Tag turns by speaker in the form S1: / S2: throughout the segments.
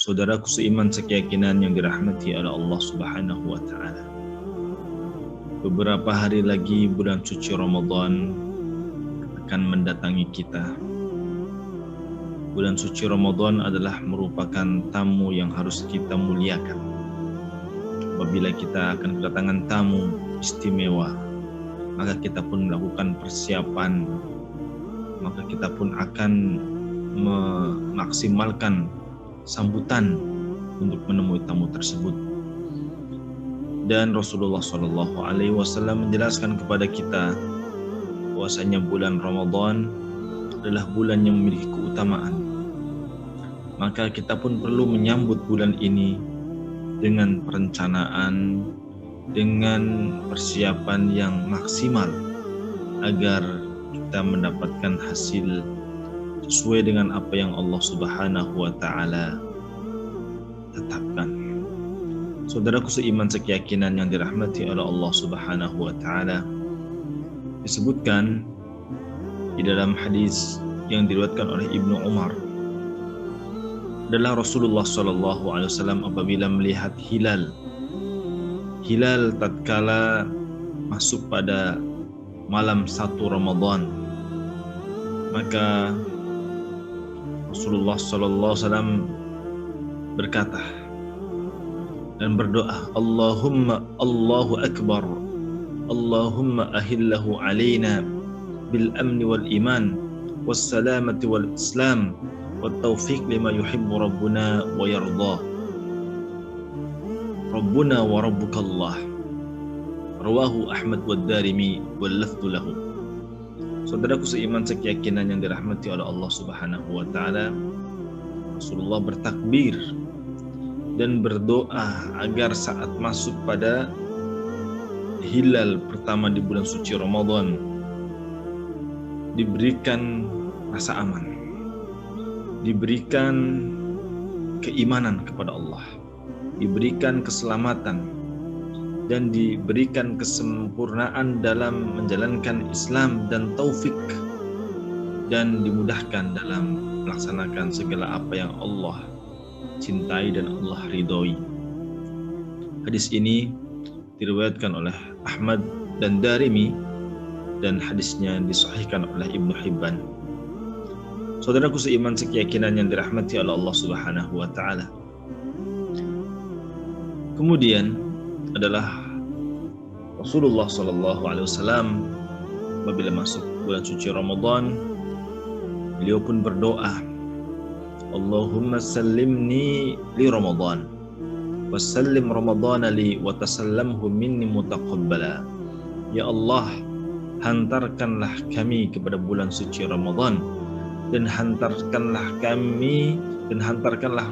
S1: Saudaraku seiman sekeyakinan yang dirahmati oleh Allah Subhanahu wa taala. Beberapa hari lagi bulan suci Ramadan akan mendatangi kita. Bulan suci Ramadan adalah merupakan tamu yang harus kita muliakan. Apabila kita akan kedatangan tamu istimewa, maka kita pun melakukan persiapan, maka kita pun akan memaksimalkan sambutan untuk menemui tamu tersebut. Dan Rasulullah SAW menjelaskan kepada kita bahwasanya bulan Ramadan adalah bulan yang memiliki keutamaan. Maka kita pun perlu menyambut bulan ini dengan perencanaan, dengan persiapan yang maksimal agar kita mendapatkan hasil sesuai dengan apa yang Allah Subhanahu wa taala tetapkan. Saudaraku seiman sekeyakinan yang dirahmati oleh Allah Subhanahu wa taala, disebutkan di dalam hadis yang diriwayatkan oleh Ibnu Umar adalah Rasulullah SAW apabila melihat hilal tatkala masuk pada malam 1 Ramadan, maka Rasulullah SAW berkata dan berdoa, Allahu Akbar, Allahumma ahillahu alaina bil amni wal iman was salamati wal islam wat taufiq lima yuhibbu rabbuna wa yardah. Rabbuna wa rabbukallah. Rawahu Ahmad wa Darimi wal lafdhu lahu. Saudaraku seiman sekeyakinan yang dirahmati oleh Allah Subhanahu wa taala, Rasulullah bertakbir dan berdoa agar saat masuk pada hilal pertama di bulan suci Ramadan diberikan rasa aman, diberikan keimanan kepada Allah, diberikan keselamatan, dan diberikan kesempurnaan dalam menjalankan Islam dan taufik, dan dimudahkan dalam melaksanakan segala apa yang Allah cintai dan Allah ridhoi. Hadis ini diriwayatkan oleh Ahmad dan Darimi dan hadisnya disahihkan oleh Ibnu Hibban. Saudaraku seiman sekeyakinan yang dirahmati oleh Allah Subhanahu wa taala. Kemudian adalah Rasulullah SAW apabila masuk bulan suci Ramadan, beliau pun berdoa, Allahumma sallimni li Ramadan wa sallim Ramadana li wa tasallamhu minni mutaqabbala. Ya Allah, hantarkanlah kami kepada bulan suci Ramadan dan hantarkanlah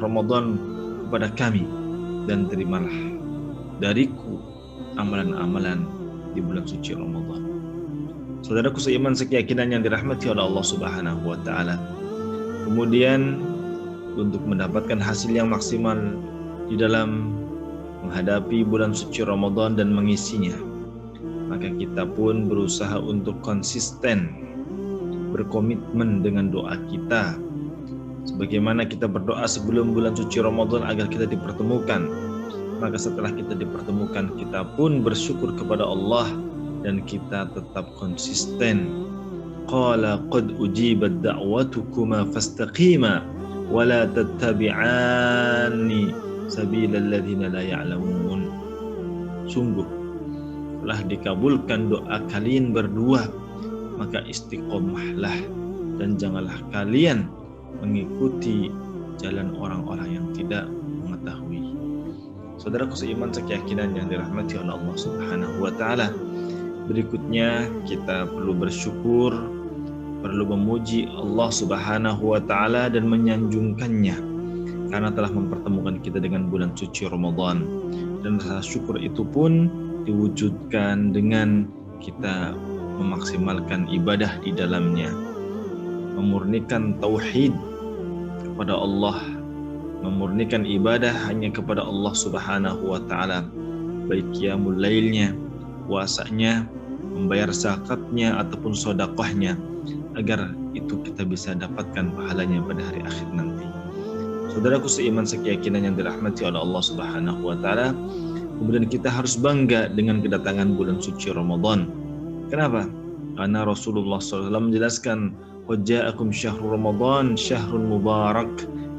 S1: Ramadan kepada kami, dan terimalah dariku amalan-amalan di bulan suci Ramadan. Saudaraku seiman sekeyakinan yang dirahmati oleh Allah Subhanahu wa taala. Kemudian untuk mendapatkan hasil yang maksimal di dalam menghadapi bulan suci Ramadan dan mengisinya, maka kita pun berusaha untuk konsisten, berkomitmen dengan doa kita. Sebagaimana kita berdoa sebelum bulan suci Ramadan agar kita dipertemukan, maka setelah kita dipertemukan, kita pun bersyukur kepada Allah dan kita tetap konsisten. Qala qad ujibat da'watukuma fastaqima wa la tattabi'anni sabilal ladzina la ya'lamun. Sungguh telah dikabulkan doa kalian berdua, maka istiqomahlah dan janganlah kalian mengikuti jalan orang-orang yang tidak mengetahui. Saudaraku seiman sekeyakinan yang dirahmati oleh Allah Subhanahu wa taala. Berikutnya kita perlu bersyukur, perlu memuji Allah Subhanahu wa taala dan menyanjungkannya karena telah mempertemukan kita dengan bulan suci Ramadan. Dan rasa syukur itu pun diwujudkan dengan kita memaksimalkan ibadah di dalamnya, memurnikan tauhid kepada Allah, memurnikan ibadah hanya kepada Allah Subhanahu wa taala, baik qiyamul lailnya, puasanya, membayar zakatnya ataupun sedekahnya, agar itu kita bisa dapatkan pahalanya pada hari akhir nanti. Saudaraku seiman sekeyakinan yang dirahmati oleh Allah Subhanahu wa taala, kemudian kita harus bangga dengan kedatangan bulan suci Ramadan. Kenapa? Karena Rasulullah SAW menjelaskan, "Waja'akum syahrul Ramadan syahrun mubarak,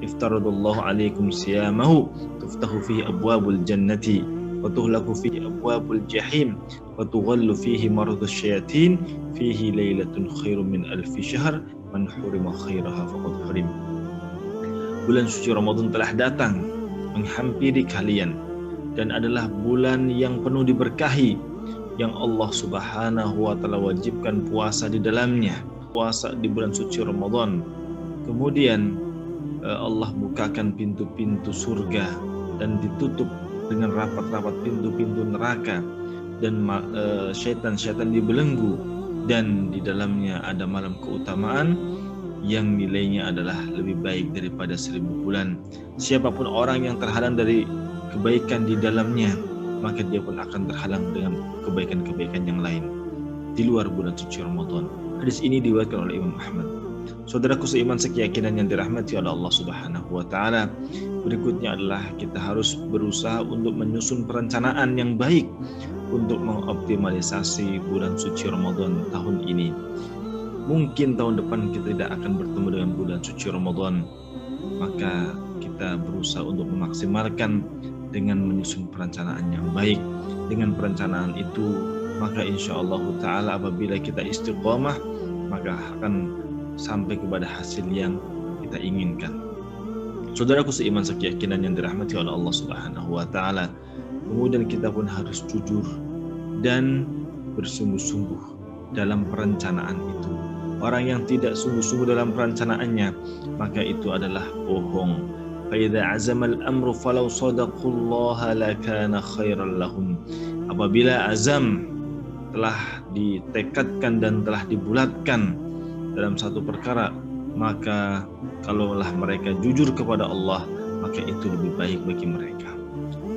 S1: iftaradallahu alaikum siyamahu, tuftahu fihi abwabul jannati, wa tuhlaku fihi abwabul jahim, wa tughallu fihi maradus syayatin, fihi lailatun khairum min alfi syahr, man hurima khairaha faqad hurim." Bulan suci Ramadan telah datang menghampiri kalian dan adalah bulan yang penuh diberkahi, yang Allah Subhanahu wa taala wajibkan puasa di dalamnya, puasa di bulan suci Ramadan. Kemudian Allah bukakan pintu-pintu surga dan ditutup dengan rapat-rapat pintu-pintu neraka, dan syaitan-syaitan dibelenggu, dan di dalamnya ada malam keutamaan yang nilainya adalah lebih baik daripada 1000 bulan. Siapapun orang yang terhalang dari kebaikan di dalamnya, maka dia pun akan terhalang dengan kebaikan-kebaikan yang lain di luar bulan suci Ramadan. Hadis ini diriwayatkan oleh Imam Ahmad. Saudaraku seiman sekeyakinan yang dirahmati oleh Allah Subhanahu wa taala, berikutnya adalah kita harus berusaha untuk menyusun perencanaan yang baik untuk mengoptimalisasi bulan suci Ramadan tahun ini. Mungkin tahun depan kita tidak akan bertemu dengan bulan suci Ramadan, maka kita berusaha untuk memaksimalkan dengan menyusun perencanaan yang baik. Dengan perencanaan itu, maka insya Allah ta'ala apabila kita istiqomah, maka akan sampai kepada hasil yang kita inginkan. Saudaraku seiman sekeyakinan yang dirahmati oleh Allah Subhanahu wa taala, kemudian kita pun harus jujur dan bersungguh-sungguh dalam perencanaan itu. Orang yang tidak sungguh-sungguh dalam perencanaannya, maka itu adalah bohong. فَإِذَا عَزَمَ الْأَمْرُ فَلَوْ صَدَقُوا اللَّهَ لَكَانَ خَيْرًا لَهُمْ. Apabila azam telah ditekadkan dan telah dibulatkan dalam satu perkara, maka kalaulah mereka jujur kepada Allah, maka itu lebih baik bagi mereka.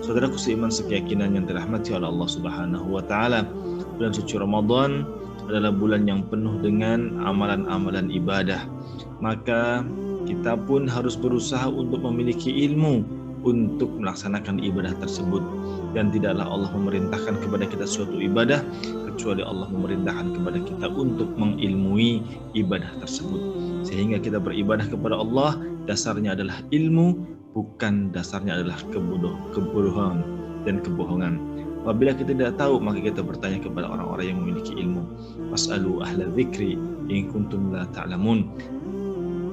S1: Saudaraku seiman sekeyakinan yang dirahmati oleh Allah Subhanahu wa taala, bulan suci Ramadan adalah bulan yang penuh dengan amalan-amalan ibadah. Maka kita pun harus berusaha untuk memiliki ilmu untuk melaksanakan ibadah tersebut. Dan tidaklah Allah memerintahkan kepada kita suatu ibadah kecuali Allah memerintahkan kepada kita untuk mengilmui ibadah tersebut. Sehingga kita beribadah kepada Allah dasarnya adalah ilmu, bukan dasarnya adalah kebodohan dan kebohongan. Apabila kita tidak tahu, maka kita bertanya kepada orang-orang yang memiliki ilmu. Fas'alu ahla dzikri in kuntum la ta'lamun.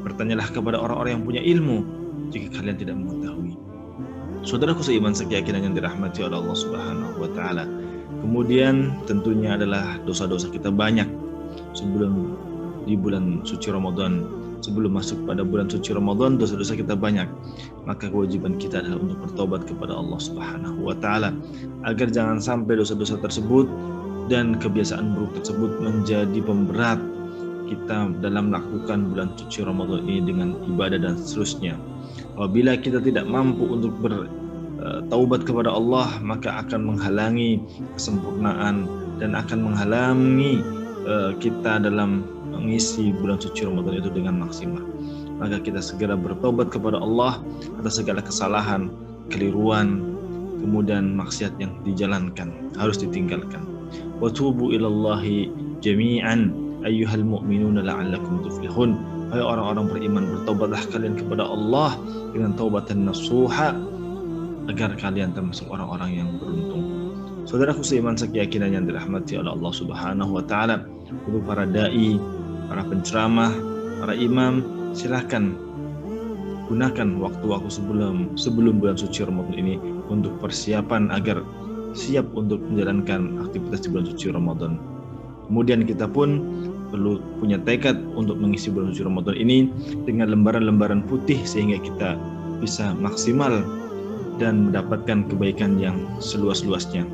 S1: Bertanyalah kepada orang-orang yang punya ilmu jika kalian tidak mengetahui. Saudaraku seiman sekeyakinan yang dirahmati oleh Allah Subhanahu wa taala. Kemudian tentunya adalah dosa-dosa kita banyak sebelum di bulan suci Ramadan. Sebelum masuk pada bulan suci Ramadan, dosa-dosa kita banyak. Maka kewajiban kita adalah untuk bertobat kepada Allah Subhanahu wa taala agar jangan sampai dosa-dosa tersebut dan kebiasaan buruk tersebut menjadi pemberat kita dalam melakukan bulan suci Ramadan ini dengan ibadah dan seterusnya. Apabila kita tidak mampu untuk bertaubat kepada Allah, maka akan menghalangi kesempurnaan dan akan menghalangi kita dalam mengisi bulan suci Ramadan itu dengan maksimal. Maka kita segera bertobat kepada Allah atas segala kesalahan, keliruan, kemudian maksiat yang dijalankan harus ditinggalkan. Wa tubu ilallahi jami'an ayyuhal mu'minuna la'allakum tuflihun. Hai orang-orang beriman, bertobatlah kalian kepada Allah dengan taubatan nasuha agar kalian termasuk orang-orang yang beruntung. Saudaraku seiman sekeyakinan yang dirahmati oleh Allah Subhanahu wa taala, untuk para dai, para penceramah, para imam, silahkan gunakan waktu-waktu sebelum bulan suci Ramadan ini untuk persiapan agar siap untuk menjalankan aktivitas di bulan suci Ramadan. Kemudian kita pun perlu punya tekad untuk mengisi bulan suci Ramadan ini dengan lembaran-lembaran putih sehingga kita bisa maksimal dan mendapatkan kebaikan yang seluas-luasnya.